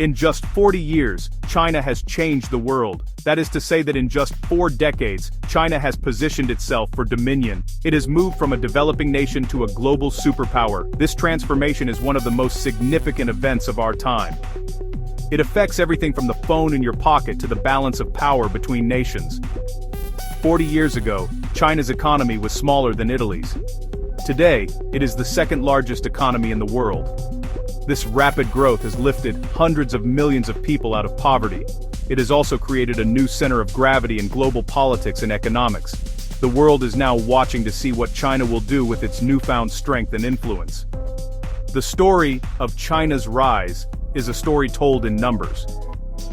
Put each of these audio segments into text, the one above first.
In just 40 years, China has changed the world. That is to say that in just 4 decades, China has positioned itself for dominion. It has moved from a developing nation to a global superpower. This transformation is one of the most significant events of our time. It affects everything from the phone in your pocket to the balance of power between nations. 40 years ago, China's economy was smaller than Italy's. Today, it is the second largest economy in the world. This rapid growth has lifted hundreds of millions of people out of poverty. It has also created a new center of gravity in global politics and economics. The world is now watching to see what China will do with its newfound strength and influence. The story of China's rise is a story told in numbers.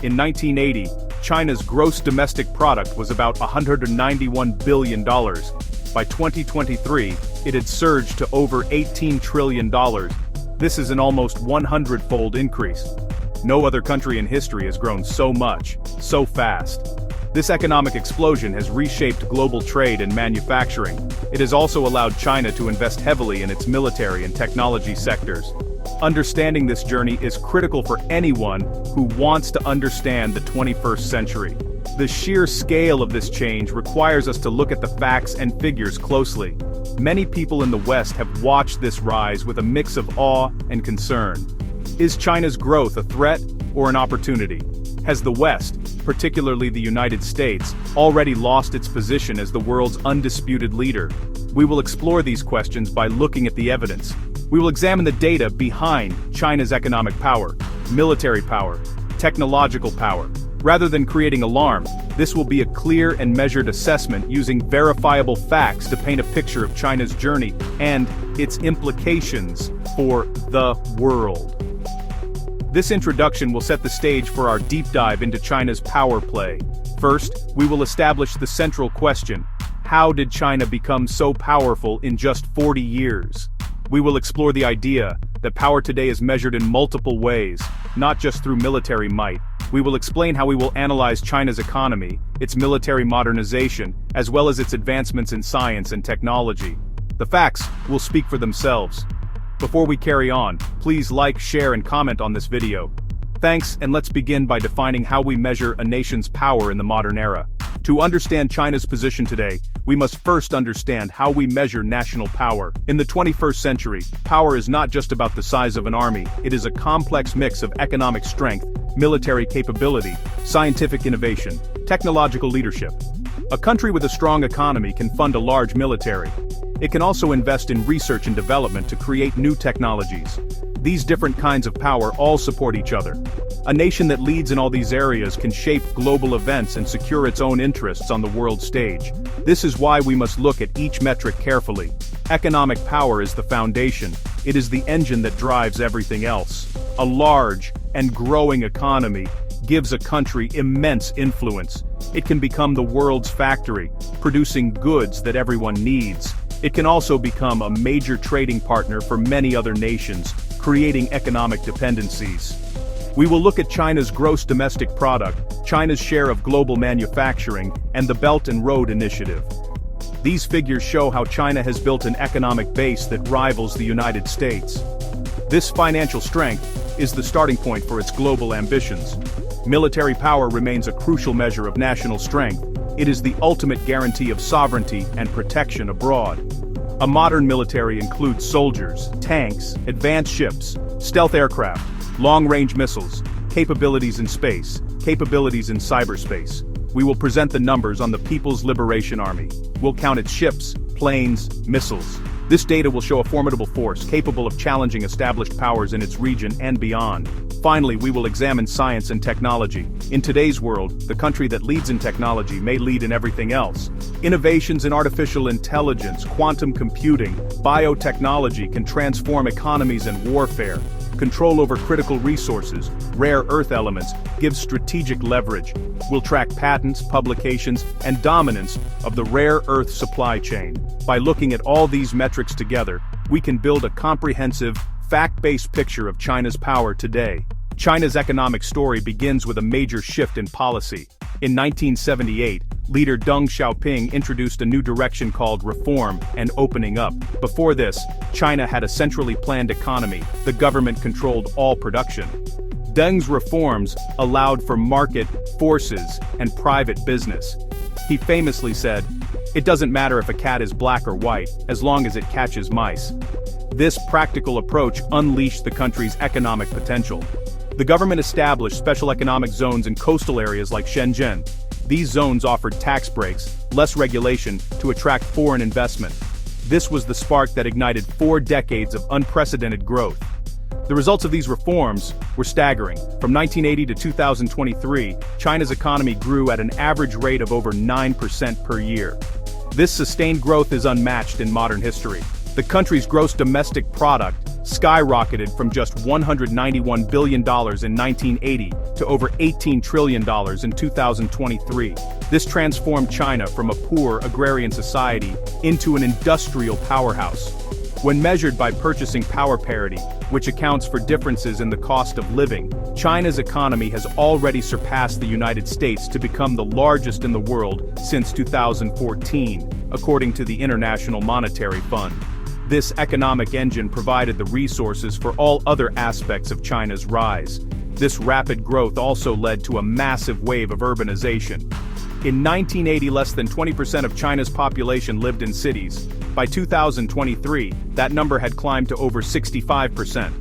In 1980, China's gross domestic product was about $191 billion. By 2023, it had surged to over $18 trillion. This is an almost 100-fold increase. No other country in history has grown so much, so fast. This economic explosion has reshaped global trade and manufacturing. It has also allowed China to invest heavily in its military and technology sectors. Understanding this journey is critical for anyone who wants to understand the 21st century. The sheer scale of this change requires us to look at the facts and figures closely. Many people in the West have watched this rise with a mix of awe and concern. Is China's growth a threat or an opportunity? Has the West, particularly the United States, already lost its position as the world's undisputed leader? We will explore these questions by looking at the evidence. We will examine the data behind China's economic power, military power, technological power. Rather than creating alarm, this will be a clear and measured assessment using verifiable facts to paint a picture of China's journey and its implications for the world. This introduction will set the stage for our deep dive into China's power play. First, we will establish the central question: how did China become so powerful in just 40 years? We will explore the idea that power today is measured in multiple ways, not just through military might. We will explain how we will analyze China's economy, its military modernization, as well as its advancements in science and technology. The facts will speak for themselves. Before we carry on, please like, share, and comment on this video. Thanks, and let's begin by defining how we measure a nation's power in the modern era. To understand China's position today, we must first understand how we measure national power. In the 21st century, power is not just about the size of an army, it is a complex mix of economic strength, military capability, scientific innovation, technological leadership. A country with a strong economy can fund a large military. It can also invest in research and development to create new technologies. These different kinds of power all support each other. A nation that leads in all these areas can shape global events and secure its own interests on the world stage. This is why we must look at each metric carefully. Economic power is the foundation. It is the engine that drives everything else. A large and growing economy gives a country immense influence. It can become the world's factory, producing goods that everyone needs. It can also become a major trading partner for many other nations, creating economic dependencies. We will look at China's gross domestic product, China's share of global manufacturing, and the Belt and Road Initiative. These figures show how China has built an economic base that rivals the United States. This financial strength is the starting point for its global ambitions. Military power remains a crucial measure of national strength. It is the ultimate guarantee of sovereignty and protection abroad. A modern military includes soldiers, tanks, advanced ships, stealth aircraft, long-range missiles, capabilities in space, capabilities in cyberspace. We will present the numbers on the People's Liberation Army. We'll count its ships, planes, missiles. This data will show a formidable force capable of challenging established powers in its region and beyond. Finally, we will examine science and technology. In today's world, the country that leads in technology may lead in everything else. Innovations in artificial intelligence, quantum computing, biotechnology can transform economies and warfare. Control over critical resources, rare earth elements, gives strategic leverage. We'll track patents, publications, and dominance of the rare earth supply chain. By looking at all these metrics together, we can build a comprehensive, fact-based picture of China's power today. China's economic story begins with a major shift in policy. In 1978, leader Deng Xiaoping introduced a new direction called reform and opening up. Before this, China had a centrally planned economy. The government controlled all production. Deng's reforms allowed for market forces and private business. He famously said, "It doesn't matter if a cat is black or white, as long as it catches mice." This practical approach unleashed the country's economic potential. The government established special economic zones in coastal areas like Shenzhen. These zones offered tax breaks, less regulation, to attract foreign investment. This was the spark that ignited 4 decades of unprecedented growth. The results of these reforms were staggering. From 1980 to 2023, China's economy grew at an average rate of over 9% per year. This sustained growth is unmatched in modern history. The country's gross domestic product skyrocketed from just $191 billion in 1980 to over $18 trillion in 2023. This transformed China from a poor agrarian society into an industrial powerhouse. When measured by purchasing power parity, which accounts for differences in the cost of living, China's economy has already surpassed the United States to become the largest in the world since 2014, according to the International Monetary Fund. This economic engine provided the resources for all other aspects of China's rise. This rapid growth also led to a massive wave of urbanization. In 1980, less than 20% of China's population lived in cities. By 2023, that number had climbed to over 65%.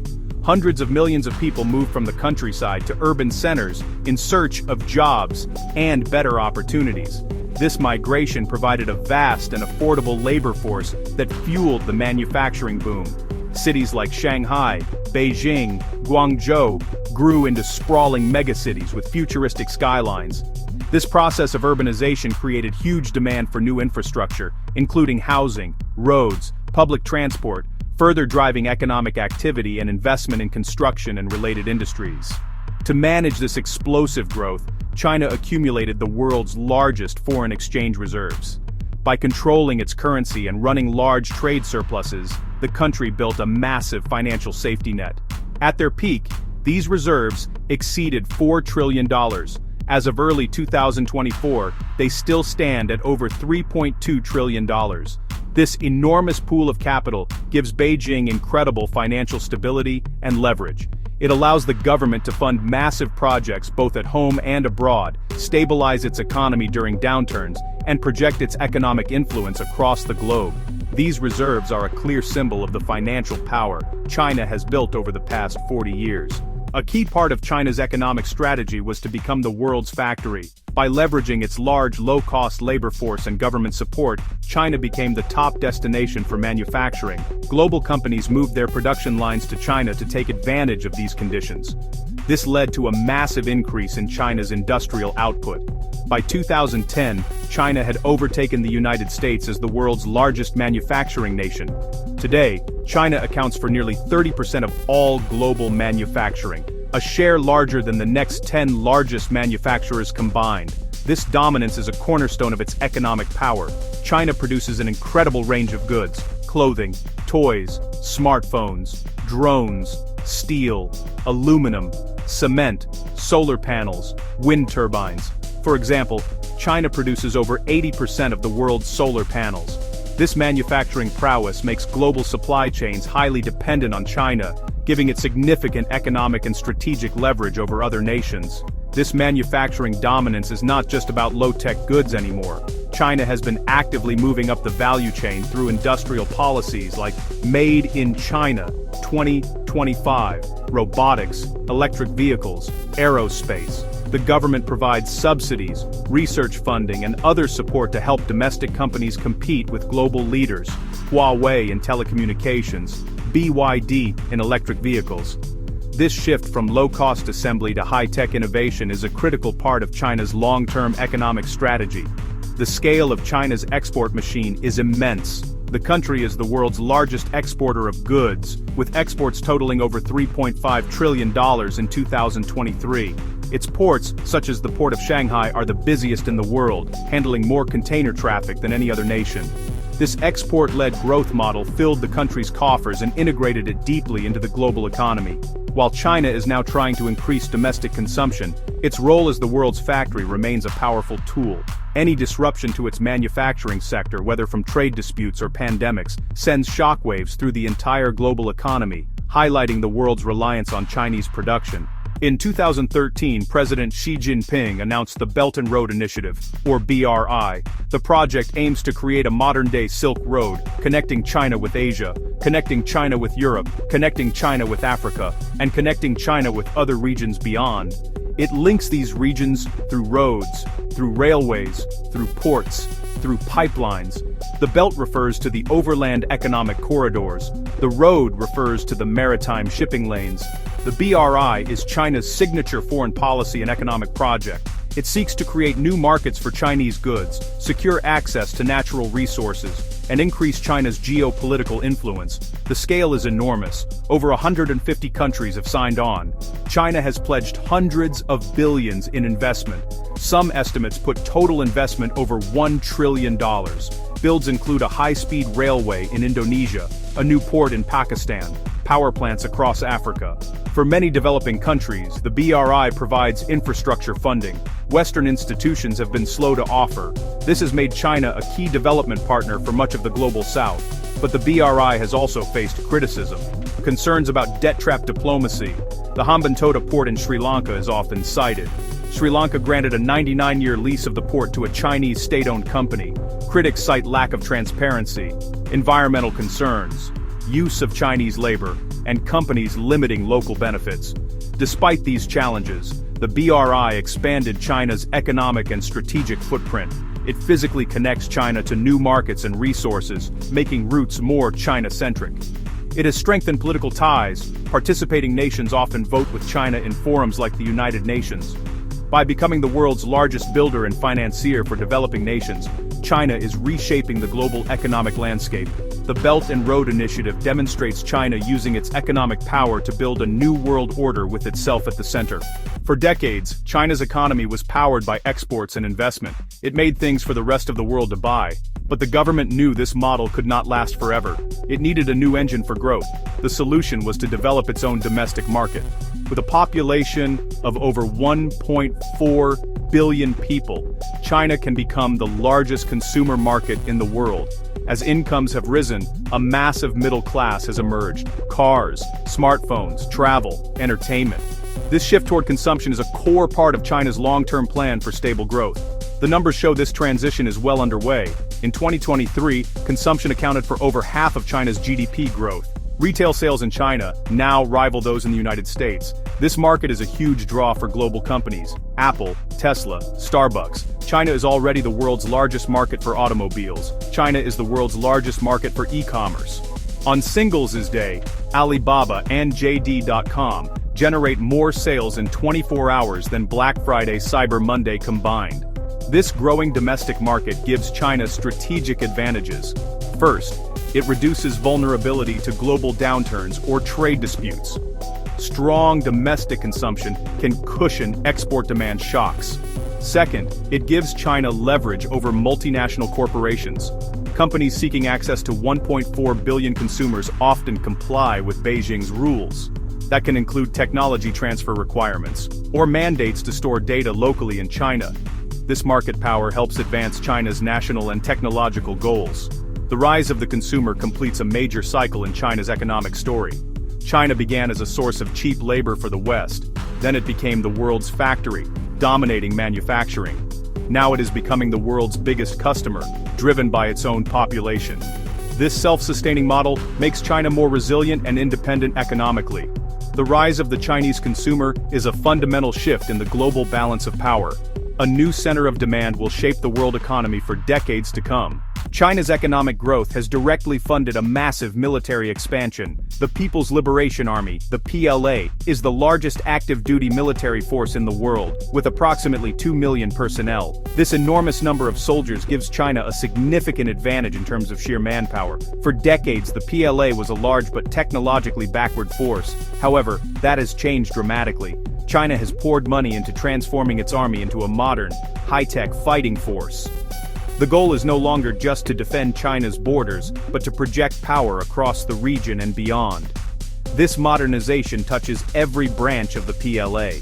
Hundreds of millions of people moved from the countryside to urban centers in search of jobs and better opportunities. This migration provided a vast and affordable labor force that fueled the manufacturing boom. Cities like Shanghai, Beijing, Guangzhou grew into sprawling megacities with futuristic skylines. This process of urbanization created huge demand for new infrastructure, including housing, roads, public transport, further driving economic activity and investment in construction and related industries. To manage this explosive growth, China accumulated the world's largest foreign exchange reserves. By controlling its currency and running large trade surpluses, the country built a massive financial safety net. At their peak, these reserves exceeded $4 trillion. As of early 2024, they still stand at over $3.2 trillion. This enormous pool of capital gives Beijing incredible financial stability and leverage. It allows the government to fund massive projects both at home and abroad, stabilize its economy during downturns, and project its economic influence across the globe. These reserves are a clear symbol of the financial power China has built over the past 40 years. A key part of China's economic strategy was to become the world's factory. By leveraging its large, low-cost labor force and government support, China became the top destination for manufacturing. Global companies moved their production lines to China to take advantage of these conditions. This led to a massive increase in China's industrial output. By 2010, China had overtaken the United States as the world's largest manufacturing nation. Today, China accounts for nearly 30% of all global manufacturing, a share larger than the next 10 largest manufacturers combined. This dominance is a cornerstone of its economic power. China produces an incredible range of goods: clothing, toys, smartphones, drones, steel, aluminum, cement, solar panels, wind turbines. For example, China produces over 80% of the world's solar panels. This manufacturing prowess makes global supply chains highly dependent on China, giving it significant economic and strategic leverage over other nations. This manufacturing dominance is not just about low-tech goods anymore. China has been actively moving up the value chain through industrial policies like Made in China 2025, robotics, electric vehicles, aerospace. The government provides subsidies, research funding, and other support to help domestic companies compete with global leaders: Huawei in telecommunications, BYD in electric vehicles. This shift from low-cost assembly to high-tech innovation is a critical part of China's long-term economic strategy. The scale of China's export machine is immense. The country is the world's largest exporter of goods, with exports totaling over $3.5 trillion in 2023. Its ports, such as the port of Shanghai, are the busiest in the world, handling more container traffic than any other nation. This export-led growth model filled the country's coffers and integrated it deeply into the global economy. While China is now trying to increase domestic consumption, its role as the world's factory remains a powerful tool. Any disruption to its manufacturing sector, whether from trade disputes or pandemics, sends shockwaves through the entire global economy, highlighting the world's reliance on Chinese production. In 2013, President Xi Jinping announced the Belt and Road Initiative, or BRI. The project aims to create a modern-day Silk Road, connecting China with Asia, connecting China with Europe, connecting China with Africa, and connecting China with other regions beyond. It links these regions through roads, through railways, through ports, through pipelines. The belt refers to the overland economic corridors. The road refers to the maritime shipping lanes. The BRI is China's signature foreign policy and economic project. It seeks to create new markets for Chinese goods, secure access to natural resources, and increase China's geopolitical influence. The scale is enormous. Over 150 countries have signed on. China has pledged hundreds of billions in investment. Some estimates put total investment over $1 trillion. Builds include a high-speed railway in Indonesia, a new port in Pakistan, power plants across Africa. For many developing countries, the BRI provides infrastructure funding. Western institutions have been slow to offer. This has made China a key development partner for much of the global south. But the BRI has also faced criticism. Concerns about debt-trap diplomacy. The Hambantota port in Sri Lanka is often cited. Sri Lanka granted a 99-year lease of the port to a Chinese state-owned company. Critics cite lack of transparency, environmental concerns, use of Chinese labor, and companies limiting local benefits. Despite these challenges, the BRI expanded China's economic and strategic footprint. It physically connects China to new markets and resources, making routes more China-centric. It has strengthened political ties. Participating nations often vote with China in forums like the United Nations. By becoming the world's largest builder and financier for developing nations, China is reshaping the global economic landscape. The Belt and Road Initiative demonstrates China using its economic power to build a new world order with itself at the center. For decades, China's economy was powered by exports and investment. It made things for the rest of the world to buy. But the government knew this model could not last forever. It needed a new engine for growth. The solution was to develop its own domestic market. With a population of over 1.4 billion people, China can become the largest consumer market in the world. As incomes have risen, a massive middle class has emerged. Cars, smartphones, travel, entertainment. This shift toward consumption is a core part of China's long-term plan for stable growth. The numbers show this transition is well underway. In 2023, consumption accounted for over half of China's GDP growth. Retail sales in China now rival those in the United States. This market is a huge draw for global companies. Apple, Tesla, Starbucks. China is already the world's largest market for automobiles. China is the world's largest market for e-commerce. On Singles' Day, Alibaba and JD.com generate more sales in 24 hours than Black Friday, Cyber Monday combined. This growing domestic market gives China strategic advantages. First, it reduces vulnerability to global downturns or trade disputes. Strong domestic consumption can cushion export demand shocks. Second, it gives China leverage over multinational corporations. Companies seeking access to 1.4 billion consumers often comply with Beijing's rules. That can include technology transfer requirements or mandates to store data locally in China. This market power helps advance China's national and technological goals. The rise of the consumer completes a major cycle in China's economic story. China began as a source of cheap labor for the West. Then it became the world's factory, dominating manufacturing. Now it is becoming the world's biggest customer, driven by its own population. This self-sustaining model makes China more resilient and independent economically. The rise of the Chinese consumer is a fundamental shift in the global balance of power. A new center of demand will shape the world economy for decades to come. China's economic growth has directly funded a massive military expansion. The People's Liberation Army, the PLA, is the largest active-duty military force in the world, with approximately 2 million personnel. This enormous number of soldiers gives China a significant advantage in terms of sheer manpower. For decades, the PLA was a large but technologically backward force. However, that has changed dramatically. China has poured money into transforming its army into a modern, high-tech fighting force. The goal is no longer just to defend China's borders, but to project power across the region and beyond. This modernization touches every branch of the PLA.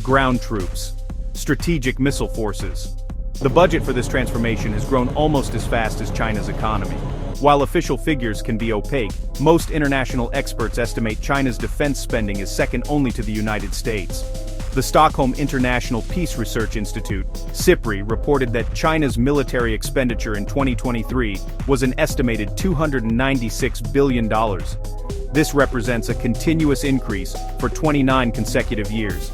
Ground troops, strategic missile forces. The budget for this transformation has grown almost as fast as China's economy. While official figures can be opaque, most international experts estimate China's defense spending is second only to the United States. The Stockholm International Peace Research Institute, SIPRI, reported that China's military expenditure in 2023 was an estimated $296 billion. This represents a continuous increase for 29 consecutive years.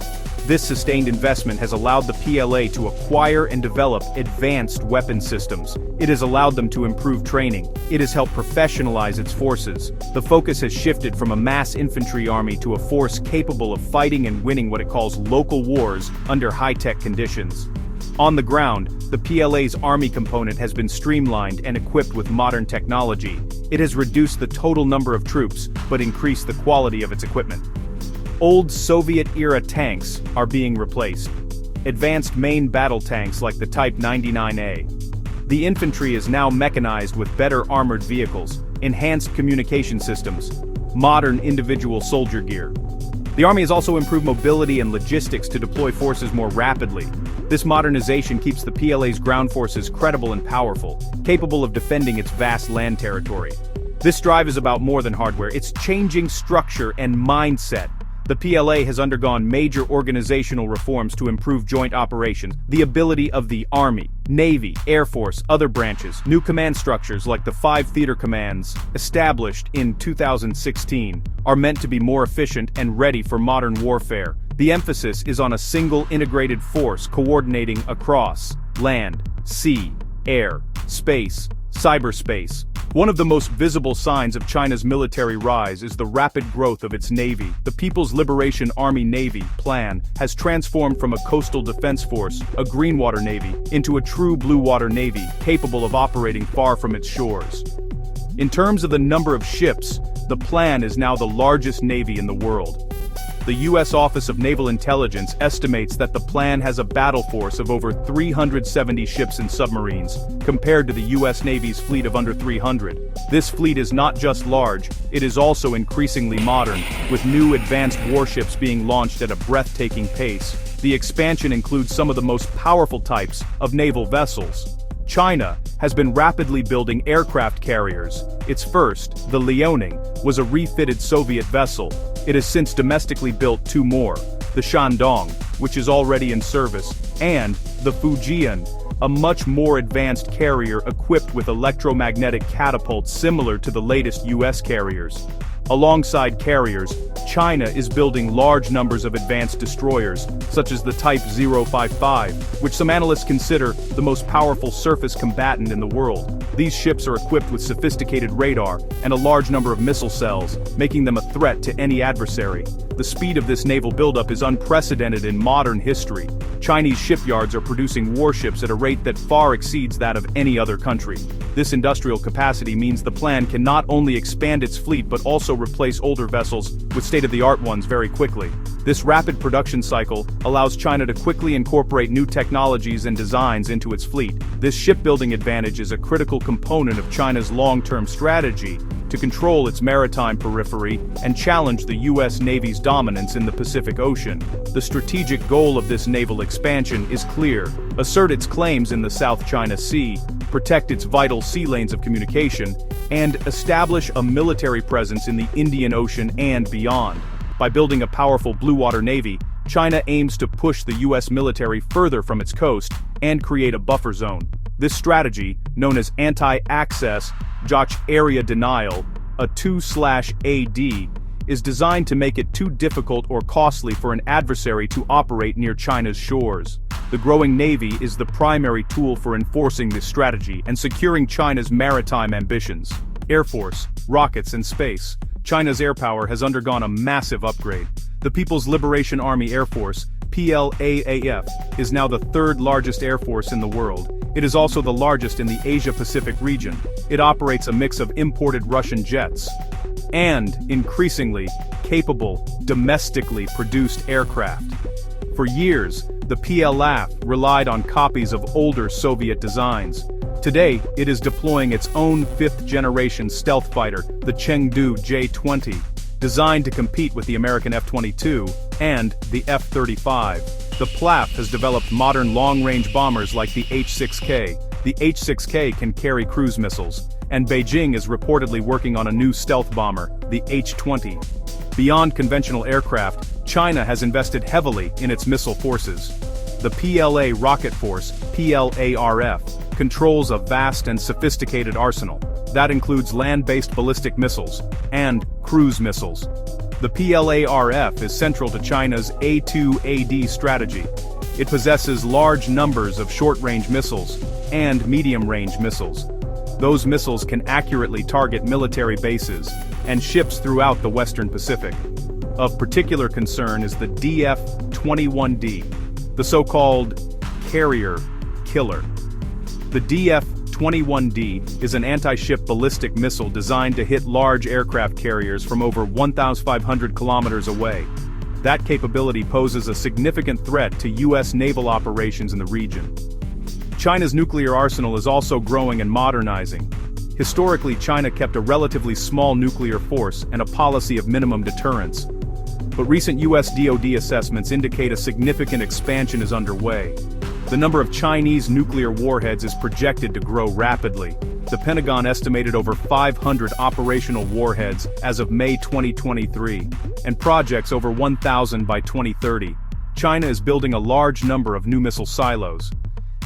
This sustained investment has allowed the PLA to acquire and develop advanced weapon systems. It has allowed them to improve training. It has helped professionalize its forces. The focus has shifted from a mass infantry army to a force capable of fighting and winning what it calls local wars under high-tech conditions. On the ground, the PLA's army component has been streamlined and equipped with modern technology. It has reduced the total number of troops, but increased the quality of its equipment. Old Soviet-era tanks are being replaced. Advanced main battle tanks like the Type 99A. The infantry is now mechanized with better armored vehicles, enhanced communication systems, modern individual soldier gear. The army has also improved mobility and logistics to deploy forces more rapidly. This modernization keeps the PLA's ground forces credible and powerful, capable of defending its vast land territory. This drive is about more than hardware, it's changing structure and mindset. The PLA has undergone major organizational reforms to improve joint operations, the ability of the Army, Navy, Air Force, other branches, new command structures like the 5 theater commands, established in 2016, are meant to be more efficient and ready for modern warfare. The emphasis is on a single integrated force coordinating across land, sea, air, space, cyberspace. One of the most visible signs of China's military rise is the rapid growth of its navy. The People's Liberation Army Navy plan has transformed from a coastal defense force, a green water navy, into a true blue water navy capable of operating far from its shores. In terms of the number of ships, the plan is now the largest navy in the world. The U.S. Office of Naval Intelligence estimates that the plan has a battle force of over 370 ships and submarines, compared to the U.S. Navy's fleet of under 300. This fleet is not just large, it is also increasingly modern, with new advanced warships being launched at a breathtaking pace. The expansion includes some of the most powerful types of naval vessels. China has been rapidly building aircraft carriers. Its first, the Liaoning, was a refitted Soviet vessel. It has since domestically built 2 more, the Shandong, which is already in service, and the Fujian, a much more advanced carrier equipped with electromagnetic catapults similar to the latest US carriers. Alongside carriers, China is building large numbers of advanced destroyers, such as the Type 055, which some analysts consider the most powerful surface combatant in the world. These ships are equipped with sophisticated radar and a large number of missile cells, making them a threat to any adversary. The speed of this naval buildup is unprecedented in modern history. Chinese shipyards are producing warships at a rate that far exceeds that of any other country. This industrial capacity means the plan can not only expand its fleet but also replace older vessels with state-of-the-art ones very quickly. This rapid production cycle allows China to quickly incorporate new technologies and designs into its fleet. This shipbuilding advantage is a critical component of China's long-term strategy to control its maritime periphery and challenge the U.S. Navy's dominance in the Pacific Ocean. The strategic goal of this naval expansion is clear: assert its claims in the South China Sea, protect its vital sea lanes of communication, and establish a military presence in the Indian Ocean and beyond. By building a powerful blue water navy, China aims to push the U.S. military further from its coast and create a buffer zone. This strategy, known as anti-access area denial, a 2/AD, is designed to make it too difficult or costly for an adversary to operate near China's shores. The growing navy is the primary tool for enforcing this strategy and securing China's maritime ambitions. Air Force, rockets, and space. China's air power has undergone a massive upgrade. The People's Liberation Army Air Force, PLAAF, is now the 3rd largest air force in the world. It is also the largest in the Asia-Pacific region. It operates a mix of imported Russian jets and, increasingly, capable, domestically produced aircraft. For years, the PLAAF relied on copies of older Soviet designs. Today, it is deploying its own 5th-generation stealth fighter, the Chengdu J-20, designed to compete with the American F-22 and the F-35. The PLAAF has developed modern long-range bombers like the H-6K. The H-6K can carry cruise missiles. and Beijing is reportedly working on a new stealth bomber, the H-20. Beyond conventional aircraft, China has invested heavily in its missile forces. The PLA Rocket Force, PLARF, controls a vast and sophisticated arsenal. That includes land-based ballistic missiles and cruise missiles. The PLARF is central to China's A2AD strategy. It possesses large numbers of short-range missiles and medium-range missiles. Those missiles can accurately target military bases and ships throughout the Western Pacific. Of particular concern is the DF-21D, the so-called carrier killer. The DF-21D is an anti-ship ballistic missile designed to hit large aircraft carriers from over 1,500 kilometers away. That capability poses a significant threat to U.S. naval operations in the region. China's nuclear arsenal is also growing and modernizing. Historically, China kept a relatively small nuclear force and a policy of minimum deterrence. But recent U.S. DoD assessments indicate a significant expansion is underway. The number of Chinese nuclear warheads is projected to grow rapidly. The Pentagon estimated over 500 operational warheads as of May 2023, and projects over 1,000 by 2030. China is building a large number of new missile silos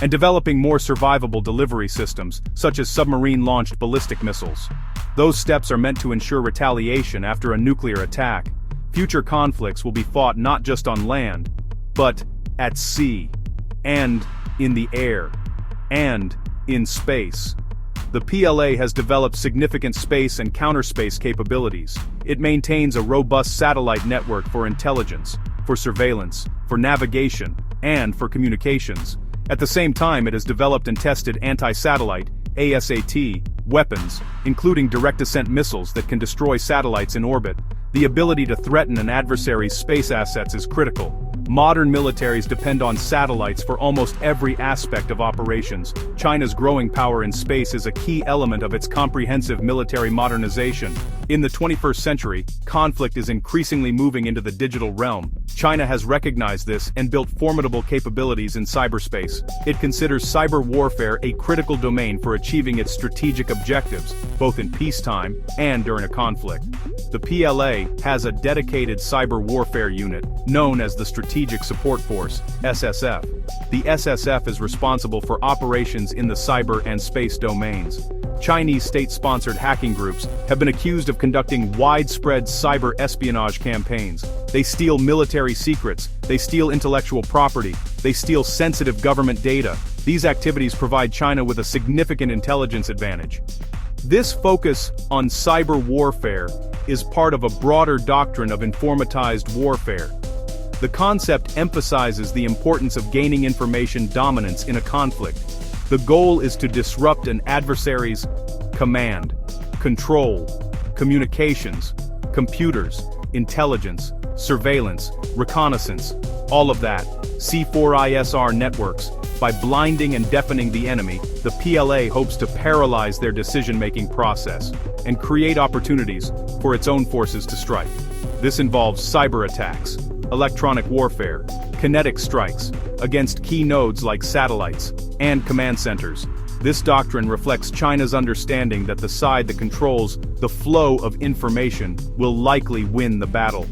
and developing more survivable delivery systems, such as submarine-launched ballistic missiles. Those steps are meant to ensure retaliation after a nuclear attack. Future conflicts will be fought not just on land, but at sea, and in the air, and in space. The PLA has developed significant space and counterspace capabilities. It maintains a robust satellite network for intelligence, for surveillance, for navigation, and for communications. At the same time, it has developed and tested anti-satellite, ASAT, weapons, including direct-ascent missiles that can destroy satellites in orbit. The ability to threaten an adversary's space assets is critical. Modern militaries depend on satellites for almost every aspect of operations. China's growing power in space is a key element of its comprehensive military modernization. In the 21st century, conflict is increasingly moving into the digital realm. China has recognized this and built formidable capabilities in cyberspace. It considers cyber warfare a critical domain for achieving its strategic objectives, both in peacetime and during a conflict. The PLA has a dedicated cyber warfare unit, known as the Strategic Support Force, SSF. The SSF is responsible for operations in the cyber and space domains. Chinese state-sponsored hacking groups have been accused of conducting widespread cyber espionage campaigns. They steal military secrets, they steal intellectual property, they steal sensitive government data. These activities provide China with a significant intelligence advantage. This focus on cyber warfare is part of a broader doctrine of informatized warfare. The concept emphasizes the importance of gaining information dominance in a conflict. The goal is to disrupt an adversary's command, control, communications, computers, intelligence, surveillance, reconnaissance, all of that, C4ISR networks. By blinding and deafening the enemy, the PLA hopes to paralyze their decision-making process and create opportunities for its own forces to strike. This involves cyber attacks, electronic warfare, kinetic strikes against key nodes like satellites and command centers. This doctrine reflects China's understanding that the side that controls the flow of information will likely win the battle.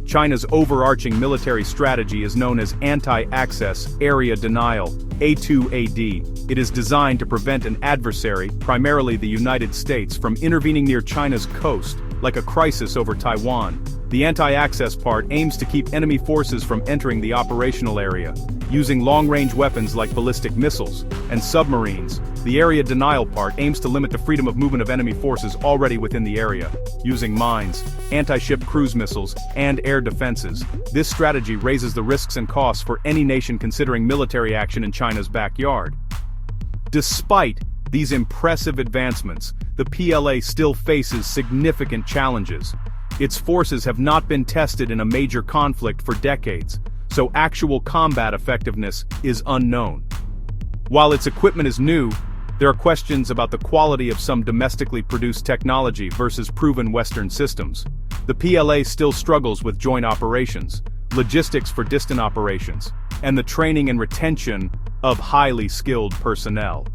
China's overarching military strategy is known as anti-access area denial, A2AD. It is designed to prevent an adversary, primarily the United States, from intervening near China's coast, like a crisis over Taiwan. The anti-access part aims to keep enemy forces from entering the operational area, using long-range weapons like ballistic missiles and submarines. The area denial part aims to limit the freedom of movement of enemy forces already within the area, using mines, anti-ship cruise missiles, and air defenses. This strategy raises the risks and costs for any nation considering military action in China's backyard. Despite these impressive advancements, the PLA still faces significant challenges. Its forces have not been tested in a major conflict for decades, so actual combat effectiveness is unknown. While its equipment is new, there are questions about the quality of some domestically produced technology versus proven Western systems. The PLA still struggles with joint operations, logistics for distant operations, and the training and retention of highly skilled personnel.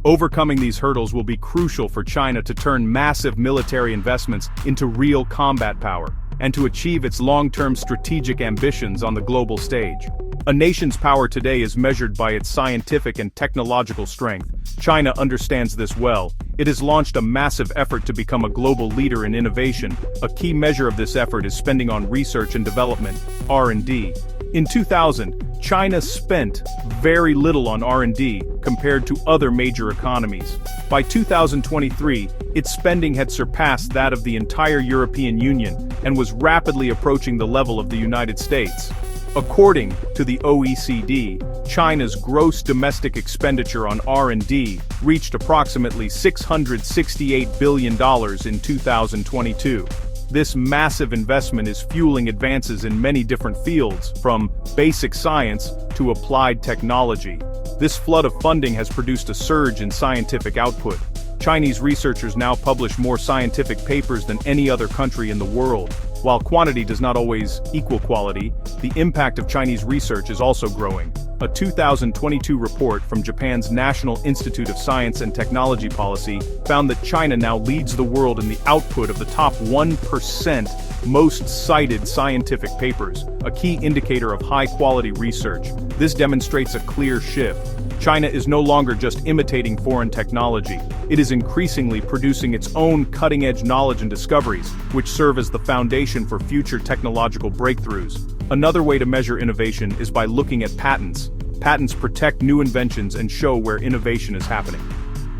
Overcoming these hurdles will be crucial for China to turn massive military investments into real combat power, and to achieve its long-term strategic ambitions on the global stage. A nation's power today is measured by its scientific and technological strength. China understands this well. It has launched a massive effort to become a global leader in innovation. A key measure of this effort is spending on research and development, R&D. In 2000, China spent very little on R&D compared to other major economies. By 2023, its spending had surpassed that of the entire European Union and was rapidly approaching the level of the United States. According to the OECD, China's gross domestic expenditure on R&D reached approximately $668 billion in 2022. This massive investment is fueling advances in many different fields, from basic science to applied technology. This flood of funding has produced a surge in scientific output. Chinese researchers now publish more scientific papers than any other country in the world. While quantity does not always equal quality, the impact of Chinese research is also growing. A 2022 report from Japan's National Institute of Science and Technology Policy found that China now leads the world in the output of the top 1% most cited scientific papers, a key indicator of high-quality research. This demonstrates a clear shift. China is no longer just imitating foreign technology. It is increasingly producing its own cutting-edge knowledge and discoveries, which serve as the foundation for future technological breakthroughs. Another way to measure innovation is by looking at patents. Patents protect new inventions and show where innovation is happening.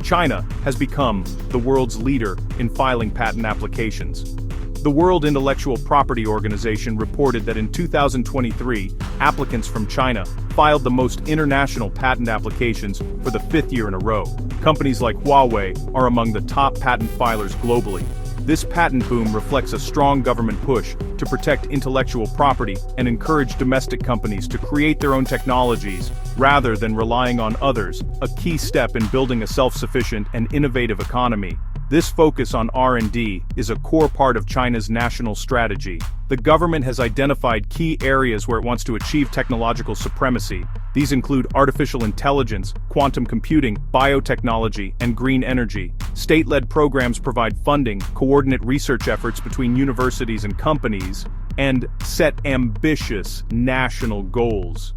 China has become the world's leader in filing patent applications. The World Intellectual Property Organization reported that in 2023, applicants from China filed the most international patent applications for the 5th year in a row. Companies like Huawei are among the top patent filers globally. This patent boom reflects a strong government push to protect intellectual property and encourage domestic companies to create their own technologies rather than relying on others, a key step in building a self-sufficient and innovative economy. This focus on R&D is a core part of China's national strategy. The government has identified key areas where it wants to achieve technological supremacy. These include artificial intelligence, quantum computing, biotechnology, and green energy. State-led programs provide funding, coordinate research efforts between universities and companies, and set ambitious national goals.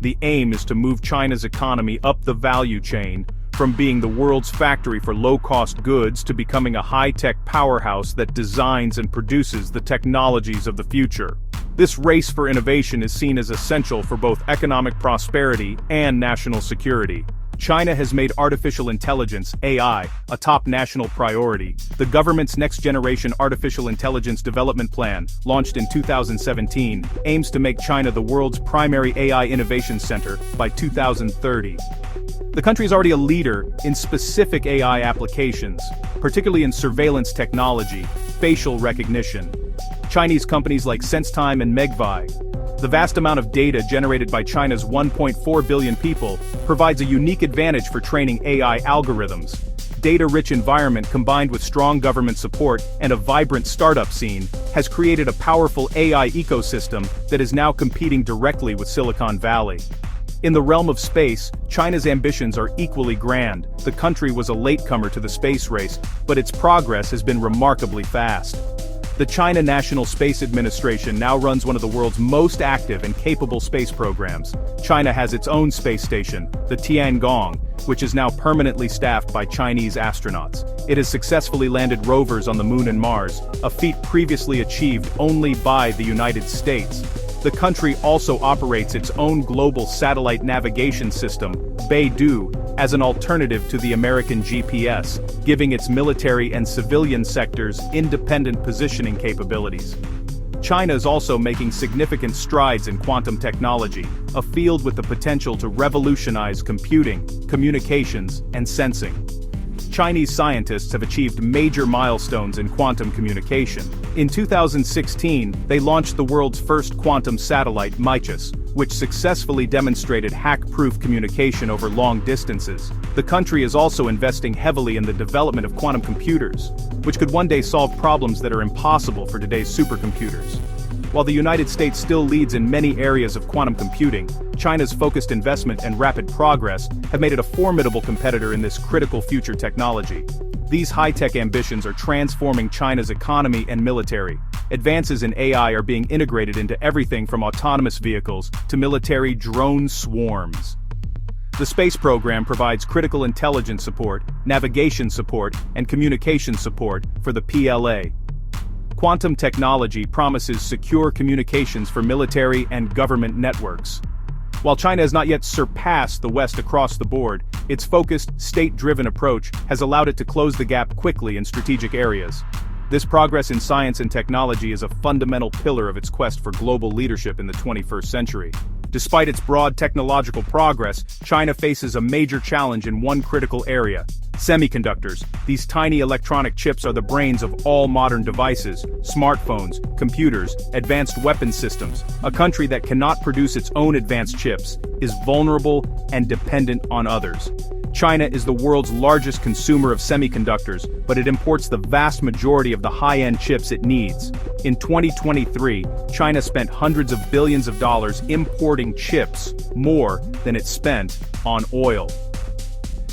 The aim is to move China's economy up the value chain, from being the world's factory for low-cost goods to becoming a high-tech powerhouse that designs and produces the technologies of the future. This race for innovation is seen as essential for both economic prosperity and national security. China has made artificial intelligence, AI, a top national priority. The government's next-generation artificial intelligence development plan, launched in 2017, aims to make China the world's primary AI innovation center by 2030. The country is already a leader in specific AI applications, particularly in surveillance technology, facial recognition. Chinese companies like SenseTime and Megvii. The vast amount of data generated by China's 1.4 billion people provides a unique advantage for training AI algorithms. Data-rich environment combined with strong government support and a vibrant startup scene has created a powerful AI ecosystem that is now competing directly with Silicon Valley. In the realm of space, China's ambitions are equally grand. The country was a latecomer to the space race, but its progress has been remarkably fast. The China National Space Administration now runs one of the world's most active and capable space programs. China has its own space station, the Tiangong, which is now permanently staffed by Chinese astronauts. It has successfully landed rovers on the Moon and Mars, a feat previously achieved only by the United States. The country also operates its own global satellite navigation system, Beidou, as an alternative to the American GPS, giving its military and civilian sectors independent positioning capabilities. China is also making significant strides in quantum technology, a field with the potential to revolutionize computing, communications, and sensing. Chinese scientists have achieved major milestones in quantum communication. In 2016, they launched the world's first quantum satellite, Mies, which successfully demonstrated hack-proof communication over long distances. The country is also investing heavily in the development of quantum computers, which could one day solve problems that are impossible for today's supercomputers. While the United States still leads in many areas of quantum computing, China's focused investment and rapid progress have made it a formidable competitor in this critical future technology. These high-tech ambitions are transforming China's economy and military. Advances in AI are being integrated into everything from autonomous vehicles to military drone swarms. The space program provides critical intelligence support, navigation support, and communication support for the PLA. Quantum technology promises secure communications for military and government networks. While China has not yet surpassed the West across the board, its focused, state-driven approach has allowed it to close the gap quickly in strategic areas. This progress in science and technology is a fundamental pillar of its quest for global leadership in the 21st century. Despite its broad technological progress, China faces a major challenge in one critical area: semiconductors. These tiny electronic chips are the brains of all modern devices, smartphones, computers, advanced weapon systems. A country that cannot produce its own advanced chips is vulnerable and dependent on others. China is the world's largest consumer of semiconductors, but it imports the vast majority of the high-end chips it needs. In 2023, China spent hundreds of billions of dollars importing chips, more than it spent on oil.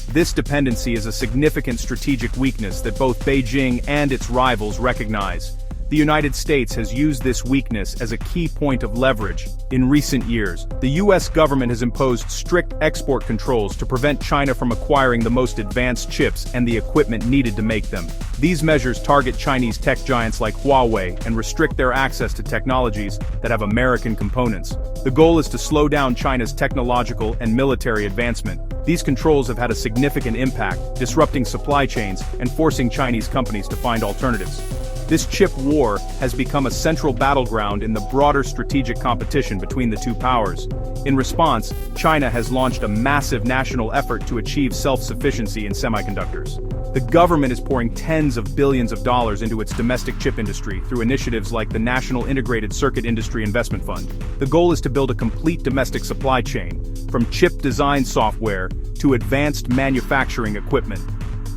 This dependency is a significant strategic weakness that both Beijing and its rivals recognize. The United States has used this weakness as a key point of leverage. In recent years, the U.S. government has imposed strict export controls to prevent China from acquiring the most advanced chips and the equipment needed to make them. These measures target Chinese tech giants like Huawei and restrict their access to technologies that have American components. The goal is to slow down China's technological and military advancement. These controls have had a significant impact, disrupting supply chains and forcing Chinese companies to find alternatives. This chip war has become a central battleground in the broader strategic competition between the two powers. In response, China has launched a massive national effort to achieve self-sufficiency in semiconductors. The government is pouring tens of billions of dollars into its domestic chip industry through initiatives like the National Integrated Circuit Industry Investment Fund. The goal is to build a complete domestic supply chain, from chip design software to advanced manufacturing equipment.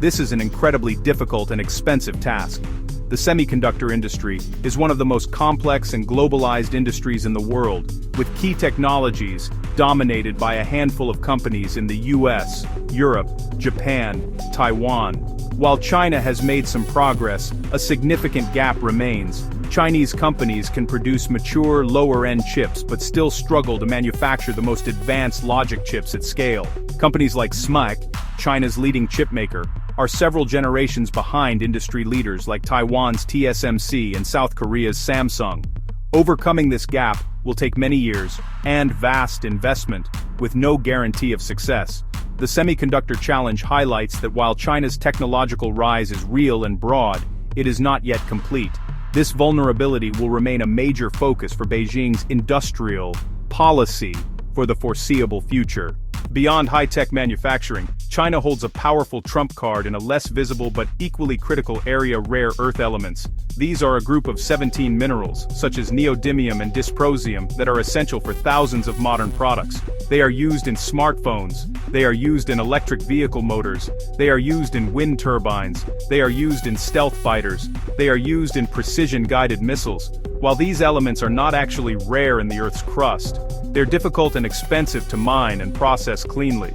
This is an incredibly difficult and expensive task. The semiconductor industry is one of the most complex and globalized industries in the world, with key technologies dominated by a handful of companies in the US, Europe, Japan, Taiwan. While China has made some progress, a significant gap remains. Chinese companies can produce mature, lower-end chips but still struggle to manufacture the most advanced logic chips at scale. Companies like SMIC, China's leading chipmaker, are several generations behind industry leaders like Taiwan's TSMC and South Korea's Samsung. Overcoming this gap will take many years and vast investment, with no guarantee of success. The semiconductor challenge highlights that while China's technological rise is real and broad, it is not yet complete. This vulnerability will remain a major focus for Beijing's industrial policy for the foreseeable future. Beyond high-tech manufacturing, China holds a powerful trump card in a less visible but equally critical area: rare earth elements. These are a group of 17 minerals, such as neodymium and dysprosium, that are essential for thousands of modern products. They are used in smartphones, they are used in electric vehicle motors, they are used in wind turbines, they are used in stealth fighters, they are used in precision-guided missiles. While these elements are not actually rare in the Earth's crust, they're difficult and expensive to mine and process cleanly.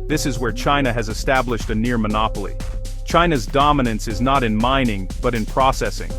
This is where China has established a near monopoly. China's dominance is not in mining, but in processing.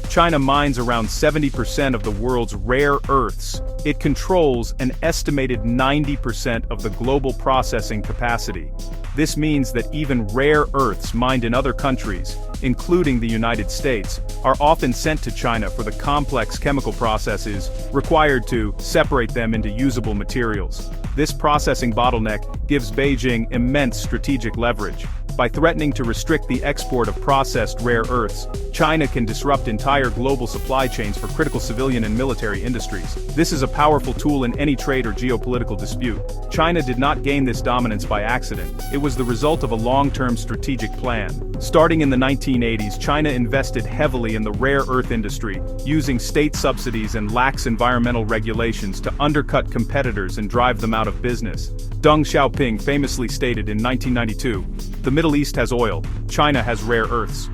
China mines around 70% of the world's rare earths. It controls an estimated 90% of the global processing capacity. This means that even rare earths mined in other countries, including the United States, are often sent to China for the complex chemical processes required to separate them into usable materials. This processing bottleneck gives Beijing immense strategic leverage. By threatening to restrict the export of processed rare earths, China can disrupt entire global supply chains for critical civilian and military industries. This is a powerful tool in any trade or geopolitical dispute. China did not gain this dominance by accident. It was the result of a long-term strategic plan. Starting in the 1980s, China invested heavily in the rare earth industry, using state subsidies and lax environmental regulations to undercut competitors and drive them out of business. Deng Xiaoping famously stated in 1992, "The Middle East has oil, China has rare earths."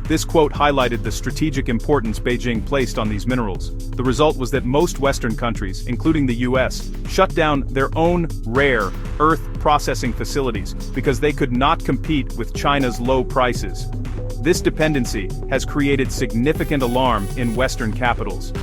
This quote highlighted the strategic importance Beijing placed on these minerals. The result was that most Western countries, including the US, shut down their own rare earth processing facilities because they could not compete with China's low prices. This dependency has created significant alarm in Western capitals.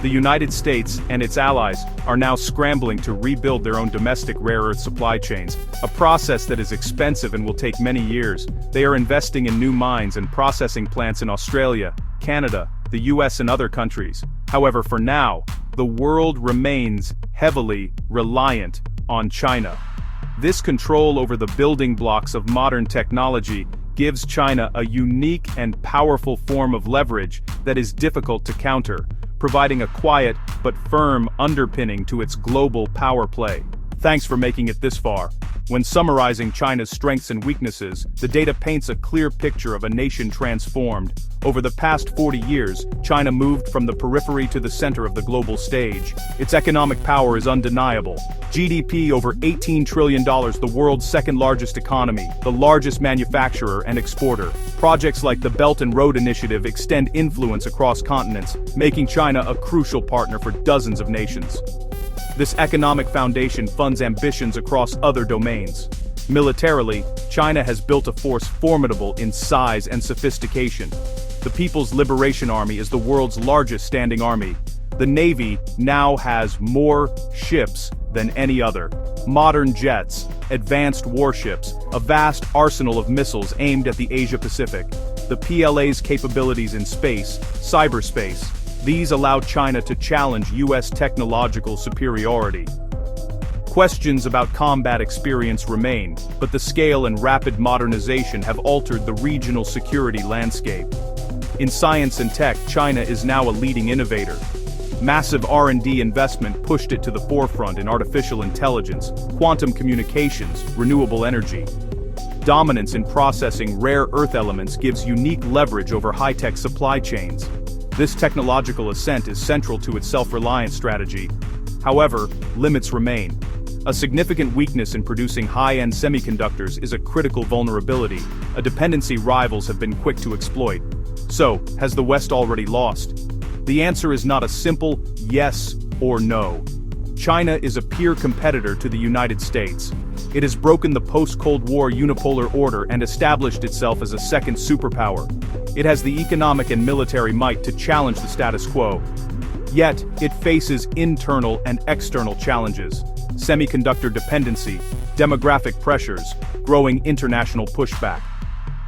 The United States and its allies are now scrambling to rebuild their own domestic rare earth supply chains, a process that is expensive and will take many years. They are investing in new mines and processing plants in Australia, Canada, the US and other countries. However, for now, the world remains heavily reliant on China. This control over the building blocks of modern technology gives China a unique and powerful form of leverage that is difficult to counter, providing a quiet but firm underpinning to its global power play. Thanks for making it this far. When summarizing China's strengths and weaknesses, the data paints a clear picture of a nation transformed. Over the past 40 years, China moved from the periphery to the center of the global stage. Its economic power is undeniable. GDP over $18 trillion, the world's second-largest economy, the largest manufacturer and exporter. Projects like the Belt and Road Initiative extend influence across continents, making China a crucial partner for dozens of nations. This economic foundation funds ambitions across other domains. Militarily, China has built a force formidable in size and sophistication. The People's Liberation Army is the world's largest standing army. The Navy now has more ships than any other. Modern jets, advanced warships, a vast arsenal of missiles aimed at the Asia-Pacific. The PLA's capabilities in space, cyberspace. These allow China to challenge US technological superiority. Questions about combat experience remain, but the scale and rapid modernization have altered the regional security landscape. In science and tech, China is now a leading innovator. Massive R&D investment pushed it to the forefront in artificial intelligence, quantum communications, renewable energy. Dominance in processing rare earth elements gives unique leverage over high-tech supply chains. This technological ascent is central to its self-reliance strategy. However, limits remain. A significant weakness in producing high-end semiconductors is a critical vulnerability, a dependency rivals have been quick to exploit. So, has the West already lost? The answer is not a simple yes or no. China is a peer competitor to the United States. It has broken the post-Cold War unipolar order and established itself as a second superpower. It has the economic and military might to challenge the status quo. Yet, it faces internal and external challenges: semiconductor dependency, demographic pressures, growing international pushback.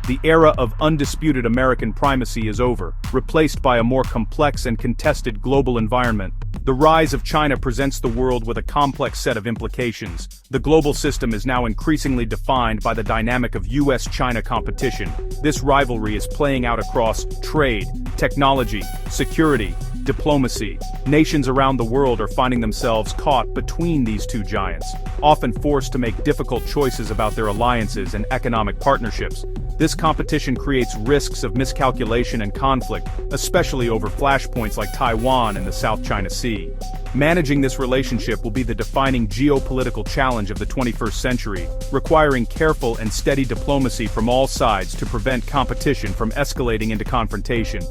The era of undisputed American primacy is over, replaced by a more complex and contested global environment. The rise of China presents the world with a complex set of implications. The global system is now increasingly defined by the dynamic of US-China competition. This rivalry is playing out across trade, technology, security, diplomacy. Nations around the world are finding themselves caught between these two giants, often forced to make difficult choices about their alliances and economic partnerships. This competition creates risks of miscalculation and conflict, especially over flashpoints like Taiwan and the South China Sea. Managing this relationship will be the defining geopolitical challenge of the 21st century, requiring careful and steady diplomacy from all sides to prevent competition from escalating into confrontation.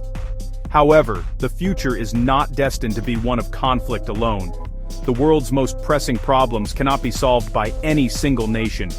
However, the future is not destined to be one of conflict alone. The world's most pressing problems cannot be solved by any single nation.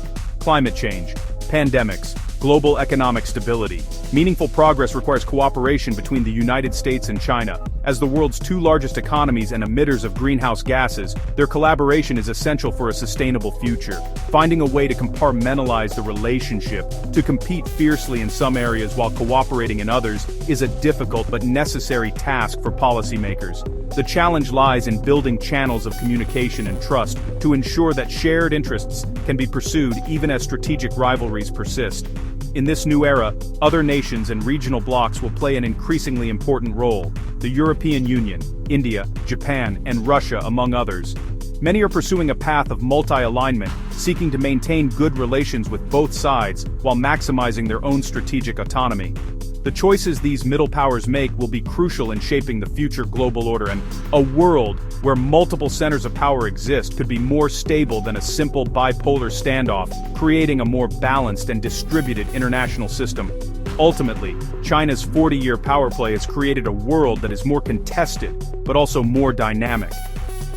Climate change, pandemics, global economic stability. Meaningful progress requires cooperation between the United States and China. As the world's two largest economies and emitters of greenhouse gases, their collaboration is essential for a sustainable future. Finding a way to compartmentalize the relationship, to compete fiercely in some areas while cooperating in others, is a difficult but necessary task for policymakers. The challenge lies in building channels of communication and trust to ensure that shared interests can be pursued even as strategic rivalries persist. In this new era, other nations and regional blocs will play an increasingly important role. The European Union, India, Japan, and Russia, among others. Many are pursuing a path of multi-alignment, seeking to maintain good relations with both sides while maximizing their own strategic autonomy. The choices these middle powers make will be crucial in shaping the future global order, and a world where multiple centers of power exist could be more stable than a simple bipolar standoff, creating a more balanced and distributed international system. Ultimately, China's 40-year power play has created a world that is more contested, but also more dynamic.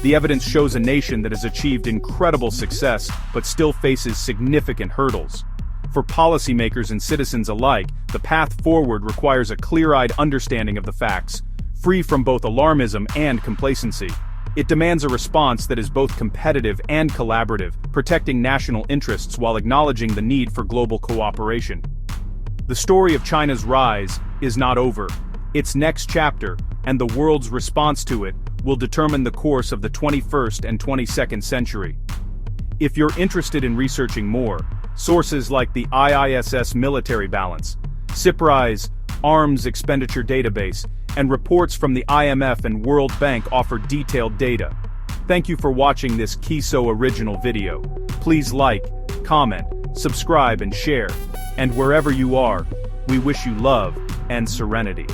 The evidence shows a nation that has achieved incredible success, but still faces significant hurdles. For policymakers and citizens alike, the path forward requires a clear-eyed understanding of the facts, free from both alarmism and complacency. It demands a response that is both competitive and collaborative, protecting national interests while acknowledging the need for global cooperation. The story of China's rise is not over. Its next chapter, and the world's response to it, will determine the course of the 21st and 22nd century. If you're interested in researching more, sources like the IISS Military Balance, CIPRI's Arms Expenditure Database, and reports from the IMF and World Bank offer detailed data. Thank you for watching this KeSo original video. Please like, comment, subscribe and share. And wherever you are, we wish you love and serenity.